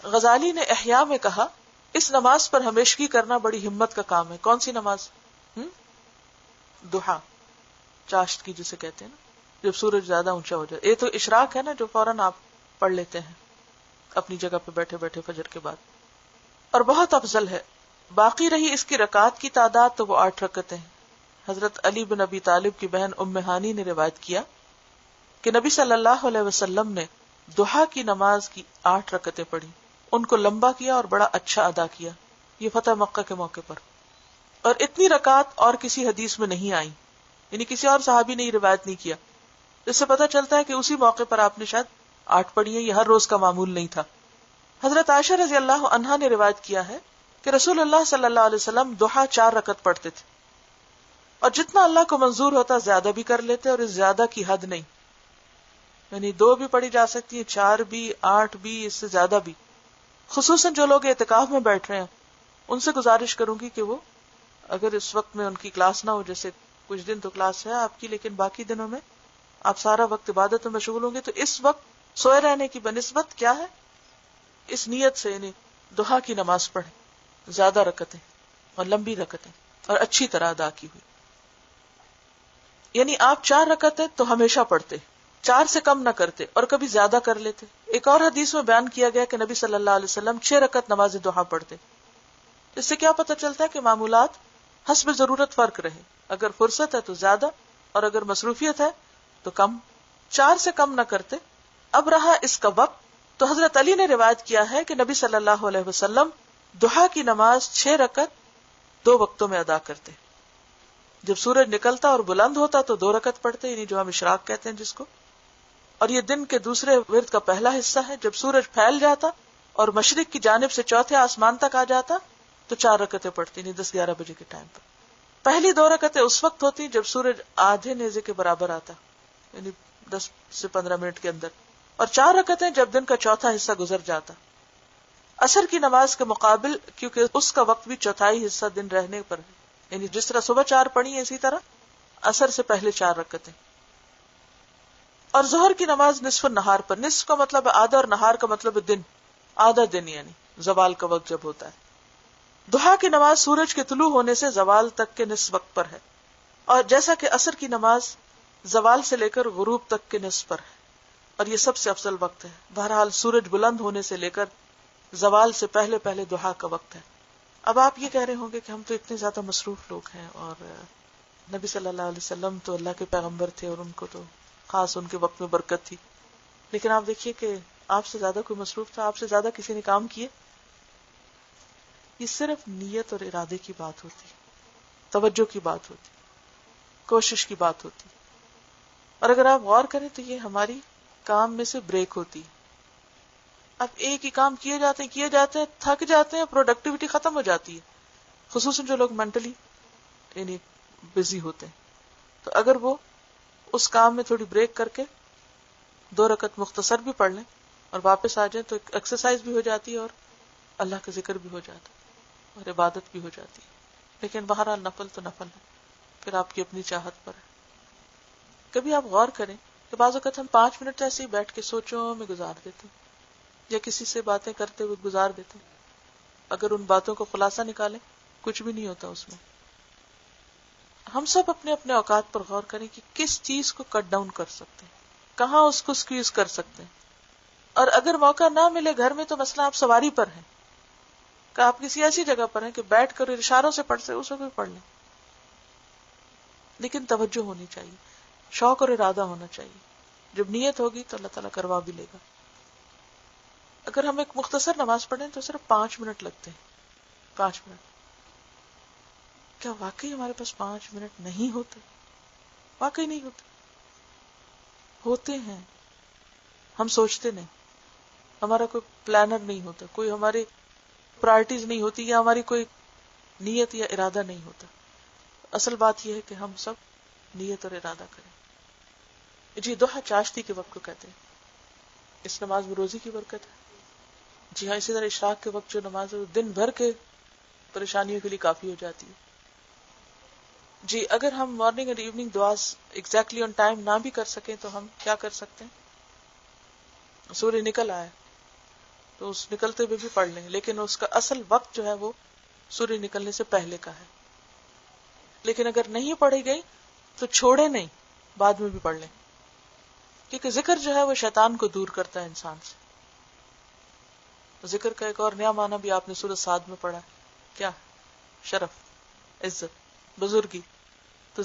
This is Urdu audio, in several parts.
غزالی نے احیاء میں کہا اس نماز پر ہمیشگی کرنا بڑی ہمت کا کام ہے. کون سی نماز؟ ضحیٰ، چاشت کی جسے کہتے ہیں نا، جب سورج زیادہ اونچا ہو جائے. یہ تو اشراق ہے نا جو فوراً آپ پڑھ لیتے ہیں اپنی جگہ پہ بیٹھے بیٹھے فجر کے بعد، اور بہت افضل ہے. باقی رہی اس کی رکعات کی تعداد تو وہ 8 رکعتیں ہیں. حضرت علی بن ابی طالب کی بہن ام ہانی نے روایت کیا کہ نبی صلی اللہ علیہ وسلم نے ضحیٰ کی نماز کی 8 رکعتیں پڑھی، ان کو لمبا کیا اور بڑا اچھا ادا کیا. یہ فتح مکہ کے موقع پر. اور اتنی رکعات اور کسی حدیث میں نہیں آئی، یعنی کسی اور صحابی نے یہ روایت نہیں کیا. اس سے پتہ چلتا ہے کہ اسی موقع پر آپ نے شاید 8 پڑھی ہیں، یہ ہر روز کا معمول نہیں تھا. حضرت عائشہ رضی اللہ عنہا نے روایت کیا ہے کہ رسول اللہ صلی اللہ علیہ وسلم ضحیٰ 4 رکعت پڑھتے تھے، اور جتنا اللہ کو منظور ہوتا زیادہ بھی کر لیتے، اور اس زیادہ کی حد نہیں، یعنی 2 بھی پڑھی جا سکتی ہیں، 4 بھی، 8 بھی، اس سے زیادہ بھی. خصوصاً جو لوگ اعتکاف میں بیٹھ رہے ہیں ان سے گزارش کروں گی کہ وہ اگر اس وقت میں ان کی کلاس نہ ہو، جیسے کچھ دن تو کلاس ہے آپ کی لیکن باقی دنوں میں آپ سارا وقت عبادت میں مشغول ہوں گے، تو اس وقت سوئے رہنے کی بنسبت کیا ہے، اس نیت سے یعنی ضحیٰ کی نماز پڑھیں، زیادہ رکعتیں اور لمبی رکعتیں اور اچھی طرح ادا کی ہوئی. یعنی آپ 4 رکعتیں تو ہمیشہ پڑھتے، 4 سے کم نہ کرتے اور کبھی زیادہ کر لیتے. ایک اور حدیث میں بیان کیا گیا کہ نبی صلی اللہ علیہ وسلم 6 رکعت نماز ضحیٰ پڑھتے. اس سے کیا پتہ چلتا ہے کہ معمولات حسب ضرورت فرق رہے، اگر فرصت ہے تو زیادہ اور اگر مصروفیت ہے تو کم، 4 سے کم نہ کرتے. اب رہا اس کا وقت، تو حضرت علی نے روایت کیا ہے کہ نبی صلی اللہ علیہ وسلم ضحیٰ کی نماز 6 رکعت 2 وقتوں میں ادا کرتے. جب سورج نکلتا اور بلند ہوتا تو 2 رکعت پڑھتے، یعنی جو ہم اشراق کہتے ہیں جس کو، اور یہ دن کے دوسرے ورد کا پہلا حصہ ہے. جب سورج پھیل جاتا اور مشرق کی جانب سے چوتھے آسمان تک آ جاتا تو 4 رکعتیں پڑھتی، یعنی 10-11 بجے کے ٹائم پر. پہلی 2 رکعتیں اس وقت ہوتی جب سورج آدھے نیزے کے برابر آتا، یعنی 10 سے 15 منٹ کے اندر، اور 4 رکعتیں جب دن کا چوتھا حصہ گزر جاتا. عصر کی نماز کے مقابل، کیونکہ اس کا وقت بھی چوتھائی حصہ دن رہنے پر ہے، یعنی جس طرح صبح 4 پڑھی ہے اسی طرح عصر سے پہلے 4 رکعتیں. اور ظہر کی نماز نصف النہار پر، نصف کا مطلب ہے آدھا اور نہار کا مطلب ہے دن، آدھا دن یعنی زوال کا وقت جب ہوتا ہے. ضحیٰ کی نماز سورج کے طلوع ہونے سے زوال تک کے نصف وقت پر ہے، اور جیسا کہ عصر کی نماز زوال سے لے کر غروب تک کے نصف پر ہے، اور یہ سب سے افضل وقت ہے. بہرحال سورج بلند ہونے سے لے کر زوال سے پہلے پہلے ضحیٰ کا وقت ہے. اب آپ یہ کہہ رہے ہوں گے کہ ہم تو اتنے زیادہ مصروف لوگ ہیں، اور نبی صلی اللہ علیہ وسلم تو اللہ کے پیغمبر تھے اور ان کو تو خاص ان کے وقت میں برکت تھی. لیکن آپ دیکھیے کہ آپ سے زیادہ کوئی مصروف تھا، آپ سے زیادہ کسی نے کام کیے؟ یہ صرف نیت اور ارادے کی بات ہوتی، توجہ کی بات ہوتی، کوشش کی بات ہوتی. اور اگر آپ غور کریں تو یہ ہماری کام میں سے بریک ہوتی. اب ایک ہی کام کیے جاتے ہیں، تھک جاتے ہیں، پروڈکٹیوٹی ختم ہو جاتی ہے، خصوصاً جو لوگ مینٹلی یعنی بزی ہوتے ہیں. تو اگر وہ اس کام میں تھوڑی بریک کر کے 2 رکعت مختصر بھی پڑھ لیں اور واپس آ جائیں تو ایکسرسائز بھی ہو جاتی ہے اور اللہ کا ذکر بھی ہو جاتا ہے اور عبادت بھی ہو جاتی ہے. لیکن بہرحال نفل تو نفل ہے، پھر آپ کی اپنی چاہت پر ہے. کبھی آپ غور کریں کہ بعض اوقات ہم 5 منٹ ایسے ہی بیٹھ کے سوچوں میں گزار دیتے ہیں یا کسی سے باتیں کرتے ہوئے گزار دیتے ہیں. اگر ان باتوں کو خلاصہ نکالیں کچھ بھی نہیں ہوتا اس میں. ہم سب اپنے اپنے اوقات پر غور کریں کہ کس چیز کو کٹ ڈاؤن کر سکتے ہیں، کہاں اس کو سکویز کر سکتے ہیں. اور اگر موقع نہ ملے گھر میں تو مثلا آپ سواری پر ہیں کہ آپ کسی ایسی جگہ پر ہیں کہ بیٹھ کر اشاروں سے پڑھ سے اس کو بھی پڑھ لیں. لیکن توجہ ہونی چاہیے، شوق اور ارادہ ہونا چاہیے. جب نیت ہوگی تو اللہ تعالیٰ کروا بھی لے گا. اگر ہم ایک مختصر نماز پڑھیں تو صرف 5 منٹ لگتے ہیں. 5 منٹ. کیا واقعی ہمارے پاس 5 منٹ نہیں ہوتے؟ واقعی نہیں ہوتے. ہوتے ہیں، ہم سوچتے نہیں. ہمارا کوئی پلانر نہیں ہوتا، کوئی ہماری پرائرٹیز نہیں ہوتی، یا ہماری کوئی نیت یا ارادہ نہیں ہوتا. اصل بات یہ ہے کہ ہم سب نیت اور ارادہ کریں. جی ضحیٰ چاشتی کے وقت کو کہتے ہیں. اس نماز میں روزی کی برکت ہے. جی ہاں، اسی طرح اشراق کے وقت جو نماز ہے وہ دن بھر کے پریشانیوں کے لیے کافی ہو جاتی ہے. جی اگر ہم مارننگ اور ایوننگ دعا ایگزیکٹلی آن ٹائم نہ بھی کر سکیں تو ہم کیا کر سکتے ہیں؟ سورج نکل آیا تو اس نکلتے ہوئے بھی پڑھ لیں، لیکن اس کا اصل وقت جو ہے وہ سورج نکلنے سے پہلے کا ہے. لیکن اگر نہیں پڑھی گئی تو چھوڑے نہیں، بعد میں بھی پڑھ لیں، کیونکہ ذکر جو ہے وہ شیطان کو دور کرتا ہے انسان سے. ذکر کا ایک اور نیا معنی بھی آپ نے سورۃ صاد میں پڑھا، کیا؟ شرف، عزت، بزرگی. تو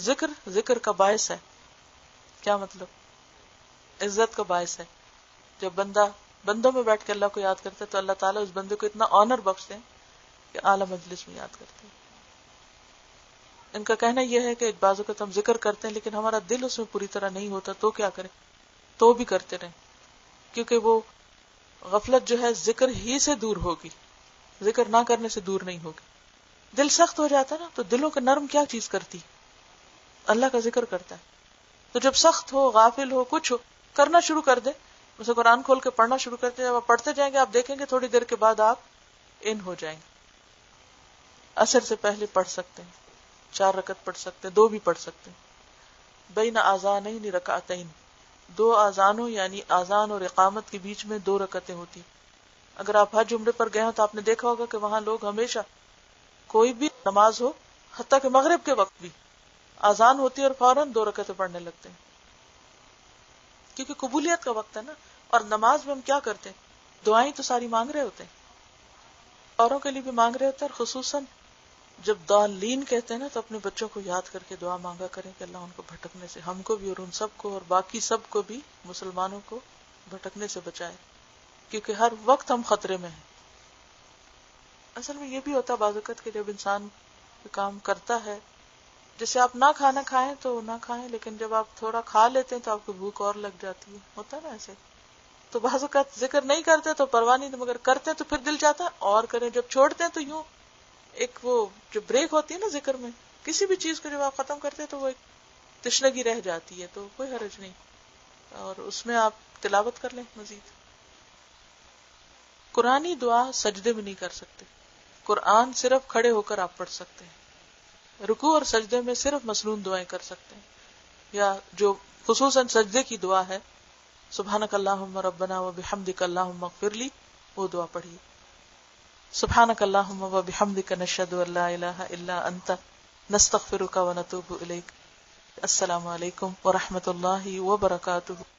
ذکر کا باعث ہے. کیا مطلب؟ عزت کا باعث ہے. جب بندہ بندوں میں بیٹھ کے اللہ کو یاد کرتا ہے تو اللہ تعالیٰ اس بندے کو اتنا آنر بخشتے ہیں کہ اعلیٰ مجلس میں یاد کرتے ہیں. ان کا کہنا یہ ہے کہ بعض اوقات ہم ذکر کرتے ہیں لیکن ہمارا دل اس میں پوری طرح نہیں ہوتا، تو کیا کریں؟ تو بھی کرتے رہیں، کیونکہ وہ غفلت جو ہے ذکر ہی سے دور ہوگی، ذکر نہ کرنے سے دور نہیں ہوگی. دل سخت ہو جاتا نا تو دلوں کا نرم کیا چیز کرتی؟ اللہ کا ذکر کرتا ہے. تو جب سخت ہو، غافل ہو، کچھ ہو، کرنا شروع کر دے. اسے قرآن کھول کے پڑھنا شروع کرتے، جب آپ پڑھتے جائیں گے آپ دیکھیں گے تھوڑی دیر کے بعد آپ ان ہو جائیں گے. عصر سے پہلے پڑھ سکتے ہیں، 4 رکعت پڑھ سکتے ہیں، 2 بھی پڑھ سکتے ہیں. بین اذانین رکعتین، 2 اذانوں یعنی اذان اور اقامت کے بیچ میں 2 رکعتیں ہوتی. اگر آپ حج عمرے پر گئے ہو تو آپ نے دیکھا ہوگا کہ وہاں لوگ ہمیشہ کوئی بھی نماز ہو، حتیٰ کہ مغرب کے وقت بھی اذان ہوتی ہے اور فوراً 2 رکعتیں پڑھنے لگتے ہیں، کیونکہ قبولیت کا وقت ہے نا. اور نماز میں ہم کیا کرتے ہیں؟ دعائیں تو ساری مانگ رہے ہوتے ہیں، اوروں کے لیے بھی مانگ رہے ہوتے ہیں، اور خصوصاً جب ضالین کہتے ہیں نا تو اپنے بچوں کو یاد کر کے دعا مانگا کریں کہ اللہ ان کو بھٹکنے سے، ہم کو بھی اور ان سب کو اور باقی سب کو بھی، مسلمانوں کو بھٹکنے سے بچائے، کیونکہ ہر وقت ہم خطرے میں ہیں. اصل میں یہ بھی ہوتا ہے بعض اوقات کہ جب انسان کام کرتا ہے، جیسے آپ نہ کھانا کھائیں تو نہ کھائیں، لیکن جب آپ تھوڑا کھا لیتے ہیں تو آپ کو بھوک اور لگ جاتی ہے، ہوتا ہے نا ایسے. تو بعض اوقات ذکر نہیں کرتے تو پرواہ نہیں، مگر کرتے تو پھر دل چاہتا ہے اور کریں. جب چھوڑتے ہیں تو یوں ایک وہ جو بریک ہوتی ہے نا ذکر میں، کسی بھی چیز کو جب آپ ختم کرتے ہیں تو وہ ایک تشنگی رہ جاتی ہے، تو کوئی حرج نہیں، اور اس میں آپ تلاوت کر لیں مزید. قرآنی دعا سجدے میں نہیں کر سکتے، قرآن صرف کھڑے ہو کر آپ پڑھ سکتے ہیں. رکوع اور سجدے میں صرف مسنون دعائیں کر سکتے ہیں، یا جو خصوصاً سجدے کی دعا ہے، سبحانک اللہم ربنا و بحمدک اللہم اغفر لی، وہ دعا پڑھیے. سبحانک اللہم و بحمدک نشہد ان لا الہ الا انت نستغفرک و نتوب الیک. السلام علیکم و رحمۃ اللہ وبرکاتہ.